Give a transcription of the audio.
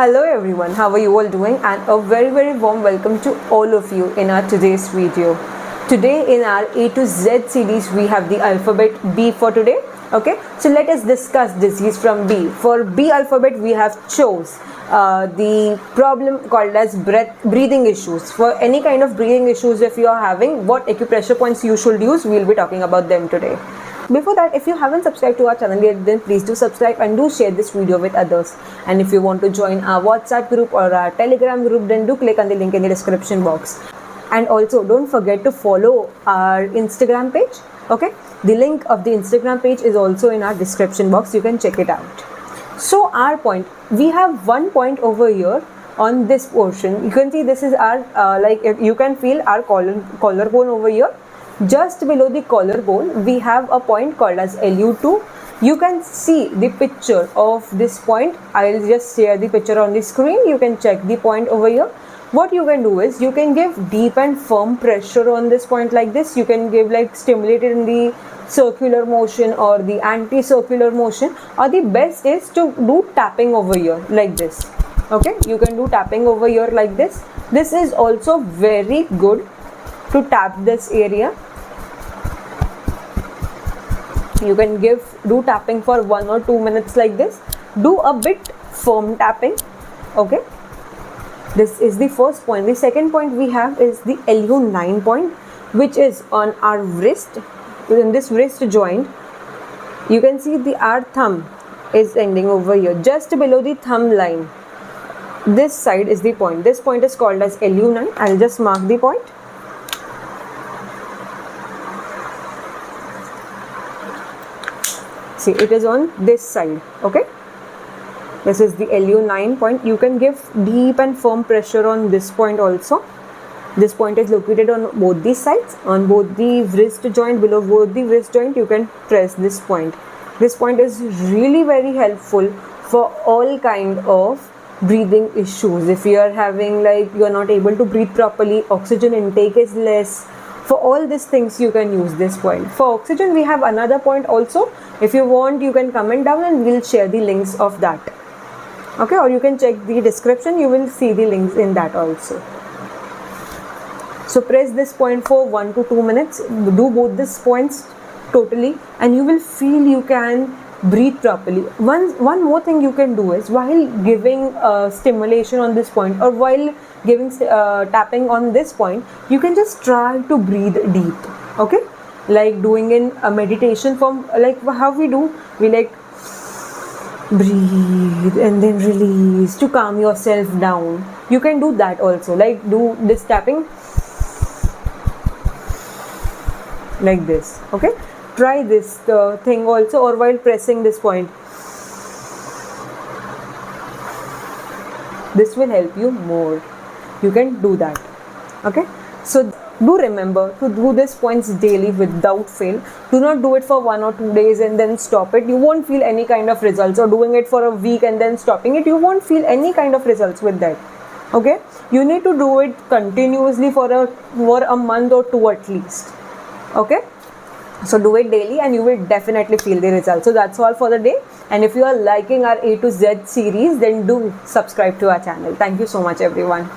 Hello everyone, how are you all doing? And a very warm welcome to all of you in our today's video. Today in our A to Z series we have the alphabet B for today. Okay, so let us discuss disease from B. For B alphabet we have chose the problem called as breathing issues. For any kind of breathing issues if you are having, what acupressure points you should use, we will be talking about them today. Before that, if you haven't subscribed to our channel yet, then please do subscribe and do share this video with others. And if you want to join our WhatsApp group or our Telegram group, then do click on the link in the description box. And also don't forget to follow our Instagram page. Okay, the link of the Instagram page is also in our description box. You can check it out. So our point, we have one point over here on this portion. You can see this is our you can feel our collarbone over here. Just below the collarbone we have a point called as LU2. You can see the picture of this point. I'll just share the picture on the screen. You can check the point over here. What you can do is you can give deep and firm pressure on this point like this. You can give like stimulated in the circular motion or the anti-circular motion, or the best is to do tapping over here like this. Okay, you can do tapping over here like this. This is also very good to tap this area. You can do tapping for 1 or 2 minutes like this. Do a bit firm tapping. Okay, this is the first point. The second point we have is the LU9 point, which is on our wrist. In this wrist joint you can see our thumb is ending over here, just below the thumb line. This side is the point. This point is called as LU9. I'll just mark the point. See, it is on this side. Okay, this is the LU9 point. You can give deep and firm pressure on this point also. This point is located on both these sides, on both the wrist joint. Below both the wrist joint you can press this point. This point is really very helpful for all kind of breathing issues. If you are having you are not able to breathe properly, oxygen intake is less, for all these things you can use this point. For oxygen we have another point also. If you want, you can comment down and we'll share the links of that. Okay, or you can check the description, you will see the links in that also. So press this point for 1 to 2 minutes. Do both these points totally and you will feel you can breathe properly. One more thing you can do is, while giving stimulation on this point or while giving tapping on this point, you can just try to breathe deep. Okay, like doing in a meditation form, like how we do, we breathe and then release to calm yourself down. You can do that also, like do this tapping like this. Okay, try this thing also, or while pressing this point. This will help you more. You can do that. Okay, so do remember to do these points daily without fail. Do not do it for 1 or 2 days and then stop it. You won't feel any kind of results. Or doing it for a week and then stopping it, you won't feel any kind of results with that. Okay, you need to do it continuously for a month or 2 at least. Okay, so do it daily and you will definitely feel the results. So that's all for the day. And if you are liking our A to Z series, then do subscribe to our channel. Thank you so much everyone.